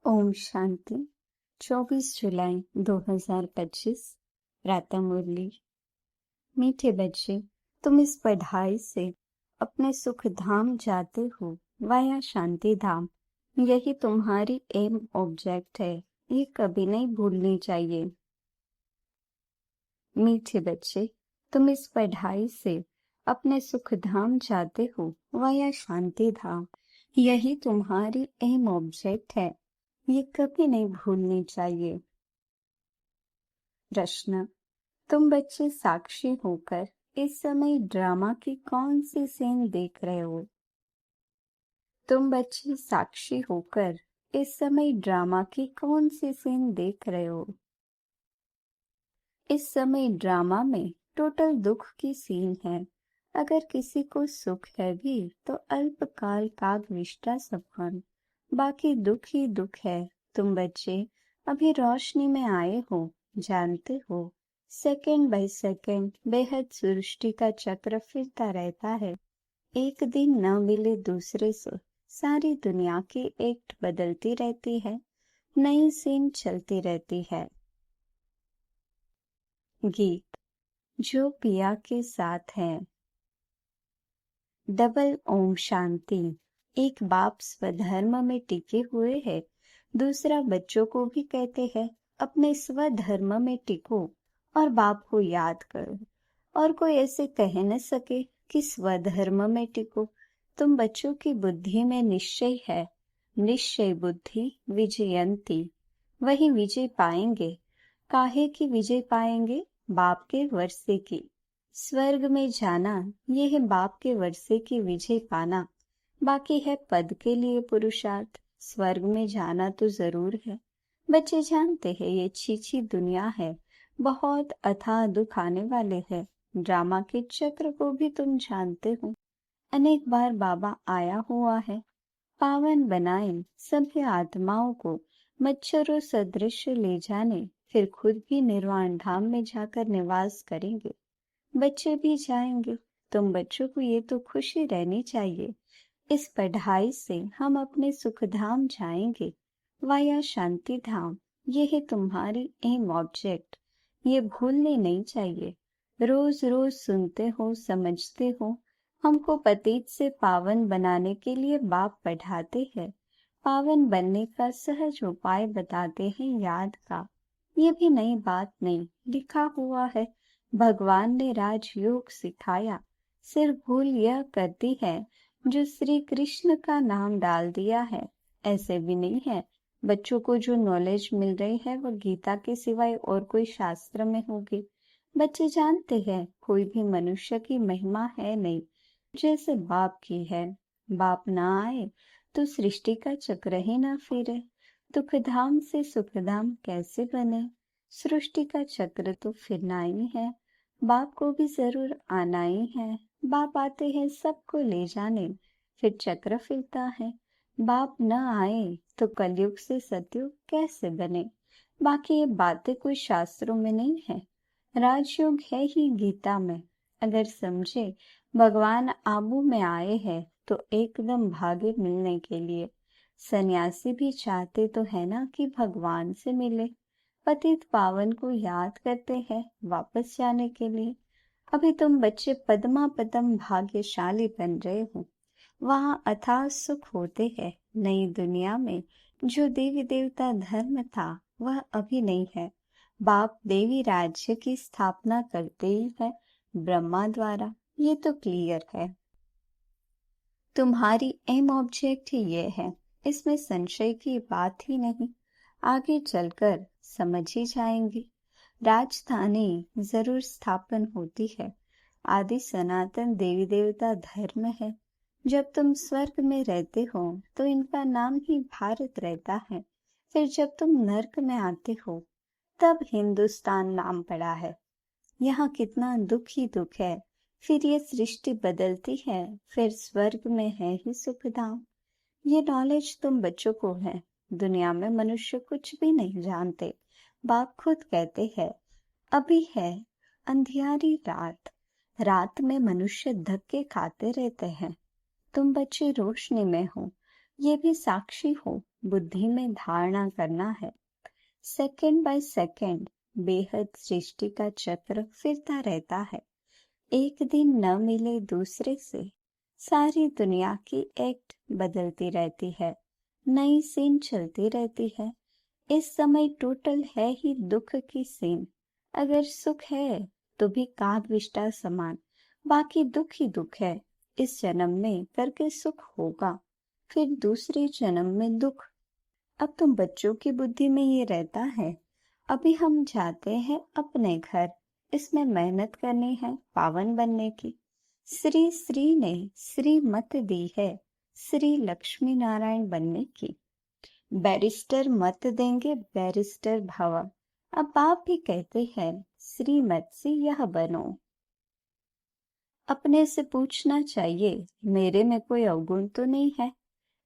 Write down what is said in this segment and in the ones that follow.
ओम शांति। 24 जुलाई 2025 प्रातः मुरली। मीठे बच्चे, तुम इस पढ़ाई से अपने सुख धाम जाते हो वाया शांति धाम। यही तुम्हारी एम ऑब्जेक्ट है, ये कभी नहीं भूलनी चाहिए। मीठे बच्चे, तुम इस पढ़ाई से अपने सुख धाम जाते हो वाया शांति धाम। यही तुम्हारी एम ऑब्जेक्ट है, ये कभी नहीं भूलनी चाहिए। प्रश्न: तुम बच्चे साक्षी होकर इस समय ड्रामा की कौन सी सीन देख रहे हो? तुम बच्चे साक्षी होकर इस समय ड्रामा की कौन सी सीन देख रहे हो? इस समय ड्रामा में टोटल दुख की सीन है। अगर किसी को सुख है भी तो अल्पकाल कागविष्टा सपन, बाकी दुख ही दुख है। तुम बच्चे अभी रोशनी में आए हो, जानते हो सेकंड बाय सेकंड बेहद सृष्टि का चक्र फिरता रहता है। एक दिन न मिले दूसरे से सारी दुनिया की एक्ट बदलती रहती है, नई सीन चलती रहती है। गीत जो पिया के साथ है। डबल ओम शांति। एक बाप स्वधर्म में टिके हुए है, दूसरा बच्चों को भी कहते हैं अपने स्वधर्म में टिको और बाप को याद करो। और कोई ऐसे कह न सके कि स्वधर्म में टिको। तुम बच्चों की बुद्धि में निश्चय है, निश्चय बुद्धि विजयंती। वही विजय पाएंगे। काहे की विजय पाएंगे? बाप के वर्षे की। स्वर्ग में जाना ये है बाप के वर्षे की विजय पाना। बाकी है पद के लिए पुरुषार्थ। स्वर्ग में जाना तो जरूर है। बच्चे जानते हैं ये छीछी दुनिया है, बहुत अथाह दुख आने वाले हैं। ड्रामा के चक्र को भी तुम जानते हो। अनेक बार बाबा आया हुआ है, पावन बनाए सभी आत्माओं को मच्छरों सदृश ले जाने, फिर खुद भी निर्वाण धाम में जाकर निवास करेंगे। बच्चे भी जाएंगे। तुम बच्चों को ये तो खुशी रहनी चाहिए, इस पढ़ाई से हम अपने सुख धाम जाएंगे वाया शांति धाम। ये है तुम्हारी एम ऑब्जेक्ट, ये भूलने नहीं चाहिए। रोज रोज सुनते हो, समझते हो। हमको पतित से पावन बनाने के लिए बाप पढ़ाते हैं, पावन बनने का सहज उपाय बताते हैं याद का। ये भी नई बात नहीं, लिखा हुआ है। भगवान ने राजयोग सिखाया, सिर्फ भूल यह करती है जो श्री कृष्ण का नाम डाल दिया है। ऐसे भी नहीं है बच्चों को जो नॉलेज मिल रही है वो गीता के सिवाय और कोई शास्त्र में होगी। बच्चे जानते हैं कोई भी मनुष्य की महिमा है नहीं जैसे बाप की है। बाप ना आए तो सृष्टि का चक्र ही ना फिरे, दुखधाम से सुखधाम कैसे बने। सृष्टि का चक्र तो फिरना ही है, बाप को भी जरूर आना ही है। बाप आते हैं सबको ले जाने, फिर चक्र फिरता है। बाप न आए तो कलयुग से सतयुग कैसे बने। बाकी ये बातें कोई शास्त्रों में नहीं है, राजयोग है ही गीता में। अगर समझे भगवान आबू में आए हैं तो एकदम भागे मिलने के लिए। सन्यासी भी चाहते तो है ना कि भगवान से मिले। पतित पावन को याद करते हैं वापस जाने के लिए। अभी तुम बच्चे पद्मा पदम भाग्यशाली बन रहे हो, वहाँ अथाह सुख होते हैं। नई दुनिया में जो देवी देवता धर्म था वह अभी नहीं है। बाप देवी राज्य की स्थापना करते ही है ब्रह्मा द्वारा, ये तो क्लियर है। तुम्हारी एम ऑब्जेक्ट ही ये है, इसमें संशय की बात ही नहीं। आगे चलकर समझ ही जाएंगे। राजधानी जरूर स्थापन होती है। आदि सनातन देवी देवता धर्म है। जब तुम स्वर्ग में रहते हो तो इनका नाम ही भारत रहता है। फिर जब तुम नर्क में आते हो तब हिंदुस्तान नाम पड़ा है। यहाँ कितना दुख ही दुख है। फिर ये सृष्टि बदलती है, फिर स्वर्ग में है ही सुखधाम। ये नॉलेज तुम बच्चों को है। दुनिया में मनुष्य कुछ भी नहीं जानते। बाप खुद कहते हैं अभी है अंधियारी रात, रात में मनुष्य धक्के खाते रहते हैं। तुम बच्चे रोशनी में हो, ये भी साक्षी हो, बुद्धि में धारणा करना है। सेकंड बाय सेकंड बेहद सृष्टि का चक्र फिरता रहता है। एक दिन न मिले दूसरे से सारी दुनिया की एक्ट बदलती रहती है, नई सीन चलती रहती है। इस समय टोटल है ही दुख की सीन। अगर सुख है तो भी काग विष्टा समान, बाकी दुख ही दुख है। इस जन्म में करके सुख होगा, फिर दूसरे जन्म में दुख। अब तुम बच्चों की बुद्धि में ये रहता है, अभी हम जाते हैं अपने घर, इसमें मेहनत करनी है पावन बनने की। श्री श्री ने श्री मत दी है श्री लक्ष्मी नारायण बनने की। बैरिस्टर मत देंगे बैरिस्टर भव। अब बाप भी कहते हैं श्रीमत से यह बनो। अपने से पूछना चाहिए, मेरे में कोई अवगुण तो नहीं है।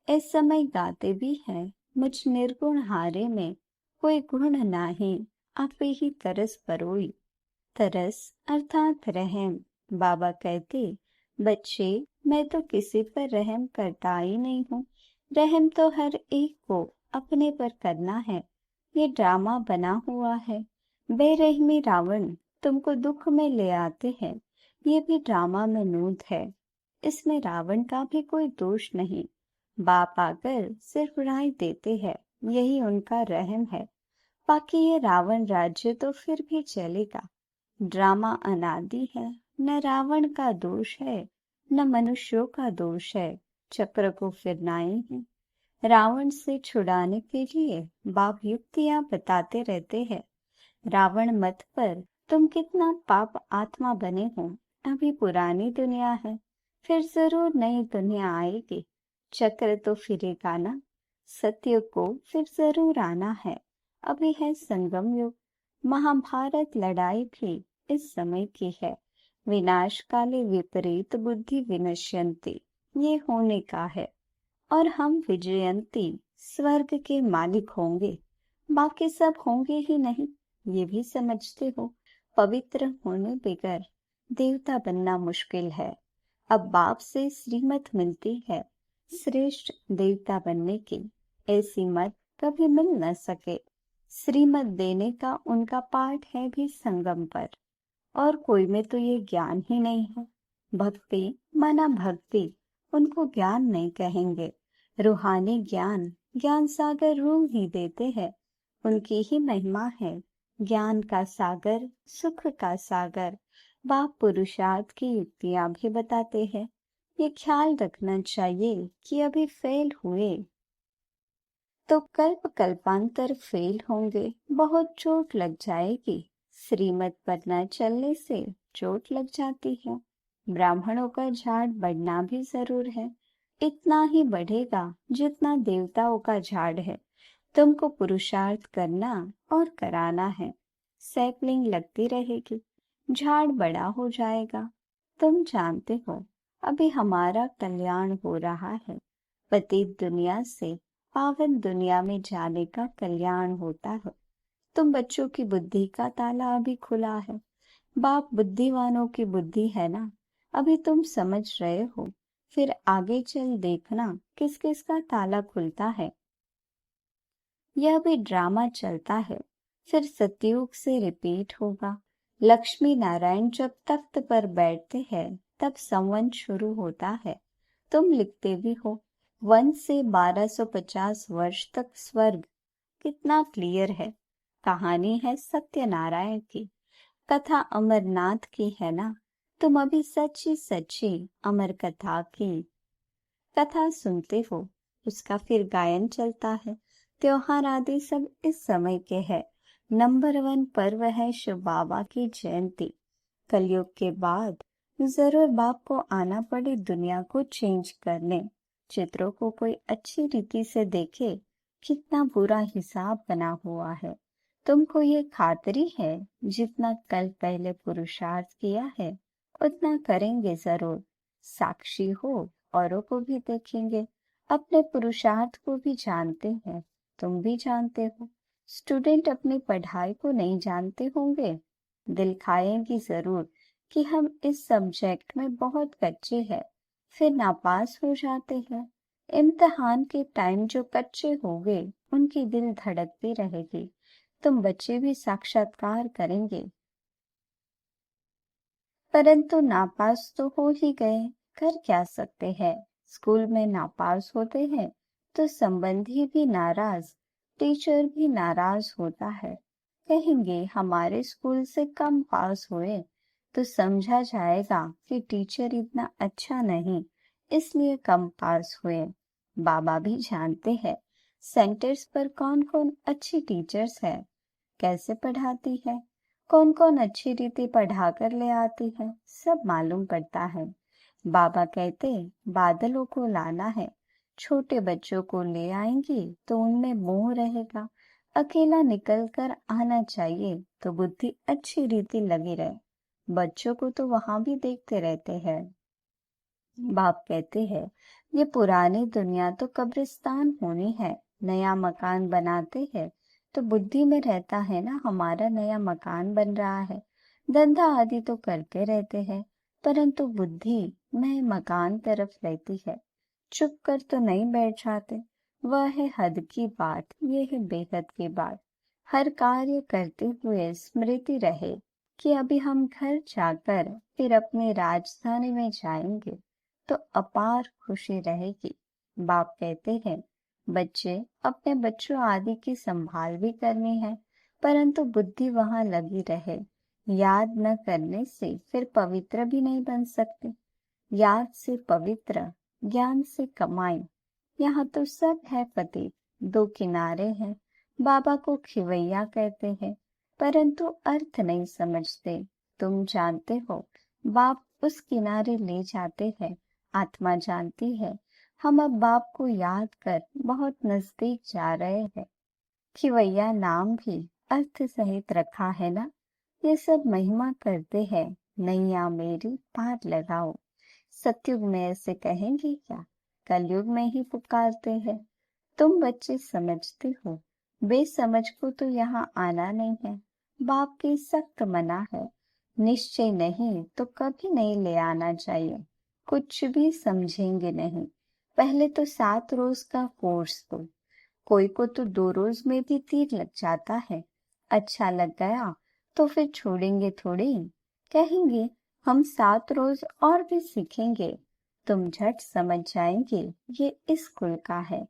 इस समय गाते भी हैं, मुझ निर्गुण हारे में कोई गुण नाही, आपे ही तरस परोई। तरस अर्थात रहम। बाबा कहते, बच्चे मैं तो किसी पर रहम करता ही नहीं हूँ। रहम तो हर एक को अपने पर करना है। ये ड्रामा बना हुआ है। बेरहमी रावण तुमको दुख में ले आते हैं, ये भी ड्रामा में नूत है। इसमें रावण का भी कोई दोष नहीं। बाप आकर सिर्फ राय देते हैं, यही उनका रहम है। बाकी ये रावण राज्य तो फिर भी चलेगा। ड्रामा अनादि है, न रावण का दोष है न मनुष्यों का दोष है। चक्र को फिरना ही है। रावण से छुड़ाने के लिए बाप युक्तियां बताते रहते हैं। रावण मत पर तुम कितना पाप आत्मा बने हो। अभी पुरानी दुनिया है, फिर जरूर नई दुनिया आएगी। चक्र तो फिरेगा ना। सत्य को फिर जरूर आना है। अभी है संगम युग। महाभारत लड़ाई भी इस समय की है। विनाश काले विपरीत बुद्धि विनश्यन्ति, ये होने का है। और हम विजयंती स्वर्ग के मालिक होंगे, बाकी सब होंगे ही नहीं, ये भी समझते हो। पवित्र होने बगैर देवता बनना मुश्किल है। अब बाप से श्रीमत मिलती है श्रेष्ठ देवता बनने की। ऐसी मत कभी मिल न सके। श्रीमत देने का उनका पाठ है भी संगम पर, और कोई में तो ये ज्ञान ही नहीं है। भक्ति माना भक्ति, उनको ज्ञान नहीं कहेंगे। रूहानी ज्ञान ज्ञान सागर रूह ही देते हैं, उनकी ही महिमा है। ज्ञान का सागर सुख का सागर। बाप पुरुषार्थ की युक्तियां भी बताते हैं। ये ख्याल रखना चाहिए कि अभी फेल हुए तो कल्प कल्पांतर फेल होंगे, बहुत चोट लग जाएगी। श्रीमत पर न चलने से चोट लग जाती है। ब्राह्मणों का झाड़ बढ़ना भी जरूर है, इतना ही बढ़ेगा जितना देवताओं का झाड़ है। तुमको पुरुषार्थ करना और कराना है। सैपलिंग लगती रहेगी, झाड़ बड़ा हो जाएगा। तुम जानते हो अभी हमारा कल्याण हो रहा है। पतित दुनिया से पावन दुनिया में जाने का कल्याण होता है। तुम बच्चों की बुद्धि का ताला अभी खुला है। बाप बुद्धिवानों की बुद्धि है ना, अभी तुम समझ रहे हो, फिर आगे चल देखना किस किस का ताला खुलता है। यह भी ड्रामा चलता है, फिर सतयुग से रिपीट होगा। लक्ष्मी नारायण जब तख्त पर बैठते हैं तब संवत शुरू होता है। तुम लिखते भी हो 1 से 1250 वर्ष तक स्वर्ग। कितना क्लियर है। कहानी है सत्यनारायण की, कथा अमरनाथ की है ना। तुम अभी सच्ची सच्ची अमर कथा की कथा सुनते हो, उसका फिर गायन चलता है। त्योहार आदि सब इस समय के है। नंबर 1 पर्व है शिव बाबा की जयंती। कलयुग के बाद जरूर बाप को आना पड़े दुनिया को चेंज करने। चित्रों को कोई अच्छी रीति से देखे, कितना बुरा हिसाब बना हुआ है। तुमको ये खातरी है जितना कल पहले पुरुषार्थ किया है उतना करेंगे जरूर। साक्षी हो, औरों को भी देखेंगे, अपने पुरुषार्थ को भी जानते हैं। तुम भी जानते हो। स्टूडेंट अपनी पढ़ाई को नहीं जानते होंगे, दिल खाएंगी जरूर कि हम इस सब्जेक्ट में बहुत कच्चे हैं, फिर नापास हो जाते हैं। इम्तिहान के टाइम जो कच्चे होंगे उनकी दिल धड़कती रहेगी। तुम बच्चे भी साक्षात्कार करेंगे। परंतु नापास तो हो ही गए, कर क्या सकते हैं। स्कूल में नापास होते हैं तो संबंधी भी नाराज, टीचर भी नाराज होता है। कहेंगे हमारे स्कूल से कम पास हुए तो समझा जाएगा कि टीचर इतना अच्छा नहीं, इसलिए कम पास हुए। बाबा भी जानते हैं सेंटर्स पर कौन कौन अच्छी टीचर्स है, कैसे पढ़ाती है, कौन कौन अच्छी रीति पढ़ा कर ले आती है, सब मालूम पड़ता है। बाबा कहते बादलों को लाना है, छोटे बच्चों को ले आएंगी तो उनमें मोह रहेगा। अकेला निकल कर आना चाहिए तो बुद्धि अच्छी रीति लगी रहे। बच्चों को तो वहां भी देखते रहते हैं। बाप कहते हैं ये पुरानी दुनिया तो कब्रिस्तान होनी है, नया मकान बनाते हैं तो बुद्धि में रहता है ना हमारा नया मकान बन रहा है। धंधा आदि तो करते रहते हैं परंतु बुद्धि नए मकान तरफ रहती है। चुप कर तो नहीं बैठ जाते। वह है हद की बात, ये है बेहद की बात। हर कार्य करते हुए स्मृति रहे कि अभी हम घर जाकर फिर अपनी राजधानी में जाएंगे तो अपार खुशी रहेगी। बाप कहते हैं बच्चे अपने बच्चों आदि की संभाल भी करनी है परंतु बुद्धि वहां लगी रहे। याद न करने से फिर पवित्र भी नहीं बन सकते। याद से पवित्र, ज्ञान से कमाई, यहाँ तो सब है पति। दो किनारे हैं। बाबा को खिवैया कहते हैं परंतु अर्थ नहीं समझते। तुम जानते हो बाप उस किनारे ले जाते हैं। आत्मा जानती है हम अब बाप को याद कर बहुत नजदीक जा रहे हैं। खिवैया नाम भी अर्थ सहित रखा है ना। ये सब महिमा करते हैं, नैया मेरी पार लगाओ। सतयुग में ऐसे कहेंगे क्या, कलयुग में ही पुकारते हैं। तुम बच्चे समझते हो, बेसमझ को तो यहाँ आना नहीं है। बाप की सख्त मना है, निश्चय नहीं तो कभी नहीं ले आना चाहिए। कुछ भी समझेंगे नहीं। पहले तो 7 रोज का कोर्स दो। कोई को तो 2 रोज में भी तीर लग जाता है। अच्छा लग गया तो फिर छोड़ेंगे थोड़ी। कहेंगे हम 7 रोज और भी सीखेंगे। तुम झट समझ जाएंगे ये इस कुल का है।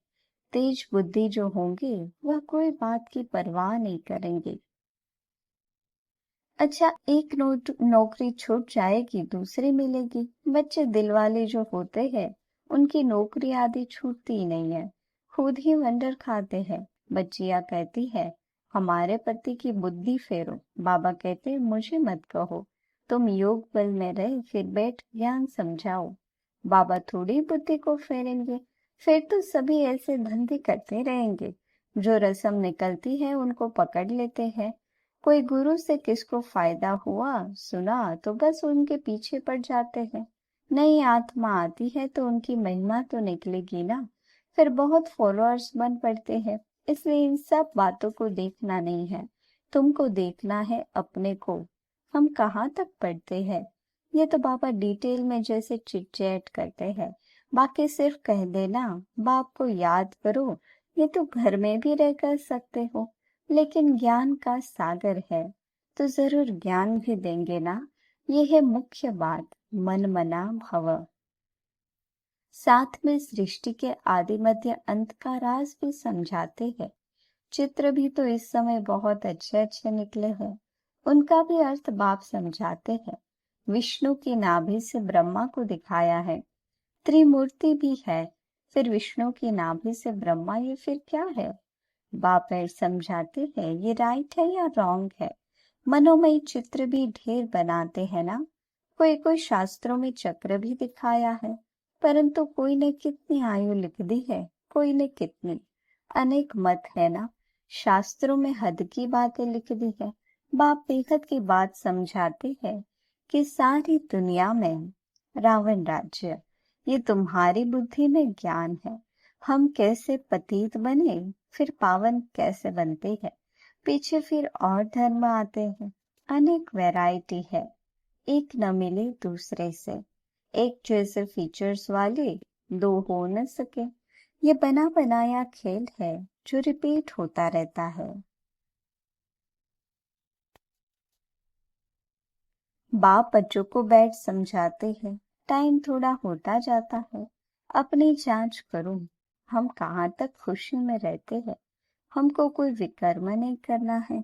तेज बुद्धि जो होंगे वह कोई बात की परवाह नहीं करेंगे। अच्छा एक नौकरी छूट जाएगी दूसरी मिलेगी। बच्चे दिलवाले जो होते हैं उनकी नौकरी आदि छूटती ही नहीं है, खुद ही वंडर खाते हैं। बच्चियां कहती है हमारे पति की बुद्धि फेरो। बाबा कहते मुझे मत कहो, तुम योग बल में रहे फिर बैठ ज्ञान समझाओ। बाबा थोड़ी बुद्धि को फेरेंगे, फिर तो सभी ऐसे धंधे करते रहेंगे। जो रस्म निकलती है उनको पकड़ लेते हैं। कोई गुरु से किसको फायदा हुआ सुना तो बस उनके पीछे पड़ जाते हैं। नई आत्मा आती है तो उनकी महिमा तो निकलेगी ना, फिर बहुत फॉलोअर्स बन पड़ते हैं। इसलिए इन सब बातों को देखना नहीं है, तुमको देखना है अपने को। हम कहाँ तक पढ़ते हैं, ये तो बाबा डिटेल में जैसे चिट चैट करते हैं। बाकी सिर्फ कह देना बाप को याद करो, ये तो घर में भी रह कर सकते हो। लेकिन ज्ञान का सागर है तो जरूर ज्ञान भी देंगे ना। ये है मुख्य बात, मन मना भव। साथ में सृष्टि के आदि मध्य अंत का राज भी समझाते हैं। चित्र भी तो इस समय बहुत अच्छे अच्छे निकले हैं, उनका भी अर्थ बाप समझाते हैं। विष्णु की नाभि से ब्रह्मा को दिखाया है। त्रिमूर्ति भी है, फिर विष्णु की नाभि से ब्रह्मा, ये फिर क्या है। बाप समझाते हैं ये राइट है या रॉन्ग है। मनोमय चित्र भी ढेर बनाते हैं ना। कोई कोई शास्त्रों में चक्र भी दिखाया है परंतु कोई ने कितनी आयु लिख दी है, कोई ने कितनी। अनेक मत है ना। शास्त्रों में हद की बातें लिख दी है। बाप बेहद की बात समझाते हैं कि सारी दुनिया में रावण राज्य, ये तुम्हारी बुद्धि में ज्ञान है। हम कैसे पतित बने फिर पावन कैसे बनते हैं। पीछे फिर और धर्म आते हैं, अनेक वैरायटी है, एक न मिले दूसरे से। एक जैसे फीचर्स वाले दो हो न सके। ये बना बनाया खेल है जो रिपीट होता रहता है। बाप बच्चों को बैठ समझाते हैं, टाइम थोड़ा होता जाता है, अपनी जांच करो, हम कहाँ तक खुशी में रहते हैं, हमको कोई विकर्म नहीं करना है।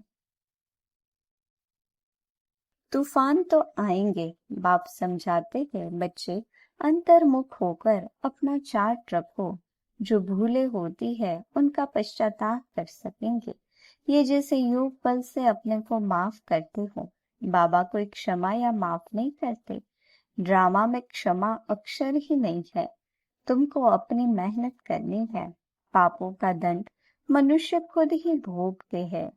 तूफान तो आएंगे, बाप समझाते हैं, बच्चे अंतर्मुख होकर अपना चार्ट रखो, जो भूले होती है उनका पश्चाताप कर सकेंगे। ये जैसे योग बल से अपने को माफ करते हो, बाबा को क्षमा या माफ नहीं करते। ड्रामा में क्षमा अक्षर ही नहीं है, तुमको अपनी मेहनत करनी है। पापों का दंड मनुष्य खुद ही भोगते हैं,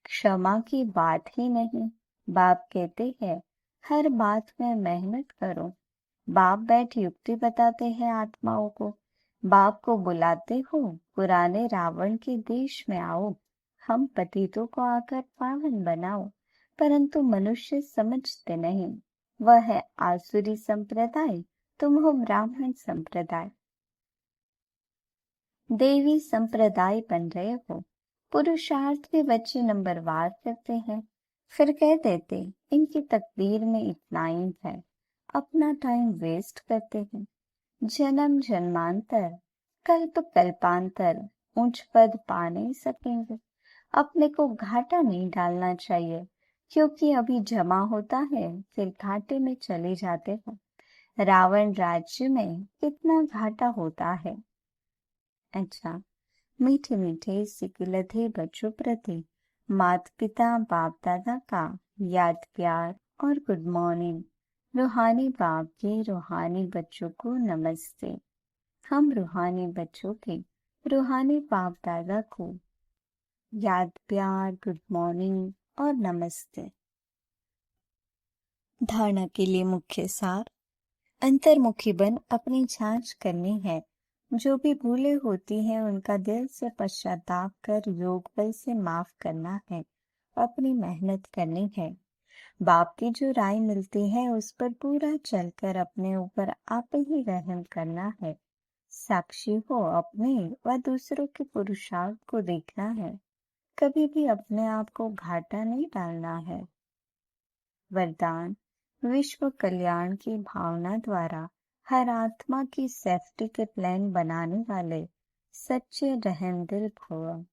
क्षमा की बात ही नहीं। बाप कहते हैं हर बात में मेहनत करो। बाप बैठ युक्ति बताते हैं आत्माओं को। बाप को बुलाते हो, पुराने रावण के देश में आओ, हम पतितों को आकर पावन बनाओ। परंतु मनुष्य समझते नहीं, वह है आसुरी संप्रदाय, तुम हो ब्राह्मण संप्रदाय। देवी संप्रदाय बन रहे हो, पुरुषार्थ भी बच्चे नंबरवार करते हैं, फिर कह देते इनकी तकदीर में इतना ही है, अपना टाइम वेस्ट करते हैं। जन्म जन्मांतर, कल्प कल्पांतर ऊंच पद पा नहीं सकेंगे। अपने को घाटा नहीं डालना चाहिए, क्योंकि अभी जमा होता है फिर घाटे में चले जाते हैं। रावण राज्य में कितना घाटा होता है। अच्छा, मीठे मीठे सिकिलधे बच्चों प्रति माता पिता बाप दादा का याद प्यार और गुड मॉर्निंग। रूहानी बाप के रूहानी बच्चों को नमस्ते। हम रूहानी बच्चों के रूहानी बाप दादा को याद प्यार, गुड मॉर्निंग और नमस्ते। धारणा के लिए मुख्य सार, अंतर्मुखी बन अपनी जांच करनी है। जो भी भूले होती हैं उनका दिल से पश्चाताप कर योग बल से माफ करना है, अपनी मेहनत करनी है। बाप की जो राय मिलती है उस पर पूरा चलकर अपने ऊपर आप ही रहम करना है। साक्षी हो अपने व दूसरों के पुरुषार्थ को देखना है, कभी भी अपने आप को घाटा नहीं डालना है। वरदान, विश्व कल्याण की भावना द्वारा हर आत्मा की सेफ्टी के प्लान बनाने वाले सच्चे रहमदिल भव।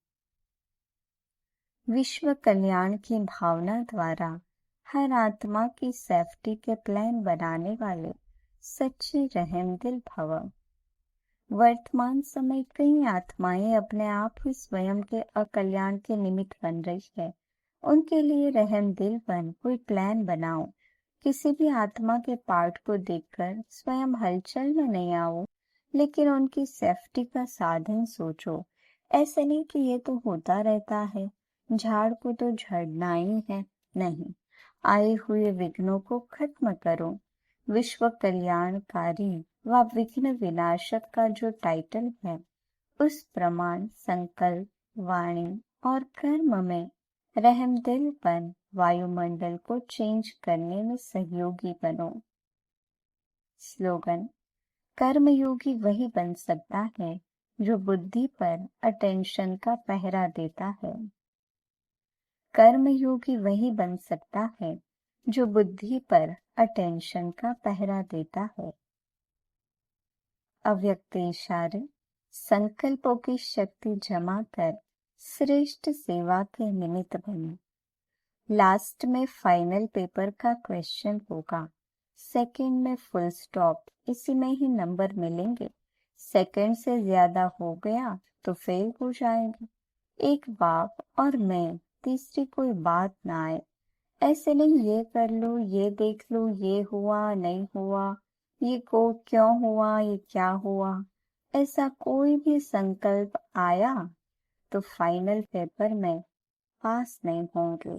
विश्व कल्याण की भावना द्वारा हर आत्मा की सेफ्टी के प्लान बनाने वाले सच्चे रहमदिल भव। वर्तमान समय कई आत्माएं अपने आप ही स्वयं के अकल्याण के निमित्त बन रही है। उनके लिए रहमदिल बन कोई प्लान बनाओ। किसी भी आत्मा के पार्ट को देखकर स्वयं हलचल में नहीं आओ, लेकिन उनकी सेफ्टी का साधन सोचो। ऐसे नहीं कि ये तो होता रहता है, झाड़ को तो झड़ना ही है, नहीं, आए हुए विघ्नों को खत्म करो। विश्व कल्याणकारी व विघ्न विनाशक का जो टाइटल है, उस प्रमाण संकल्प, वाणी और कर्म में रहमदिलपन वायुमंडल को चेंज करने में सहयोगी बनो। स्लोगन, कर्मयोगी वही बन सकता है जो बुद्धि पर अटेंशन का पहरा देता है। कर्मयोगी वही बन सकता है जो बुद्धि पर अटेंशन का पहरा देता है। अव्यक्त इशारे, संकल्पों की शक्ति जमा कर श्रेष्ठ सेवा के निमित्त बने। लास्ट में फाइनल पेपर का क्वेश्चन होगा, सेकंड में फुल स्टॉप, इसी में ही नंबर मिलेंगे। सेकंड से ज्यादा हो गया तो फेल हो जाएंगे। एक बाप और मैं, तीसरी कोई बात ना आए। ऐसे नहीं ये कर लो, ये देख लो, ये हुआ नहीं हुआ, ये को क्यों हुआ, ये क्या हुआ, ऐसा कोई भी संकल्प आया तो फाइनल पेपर में पास नहीं होंगे।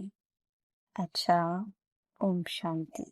अच्छा, ओम शांति।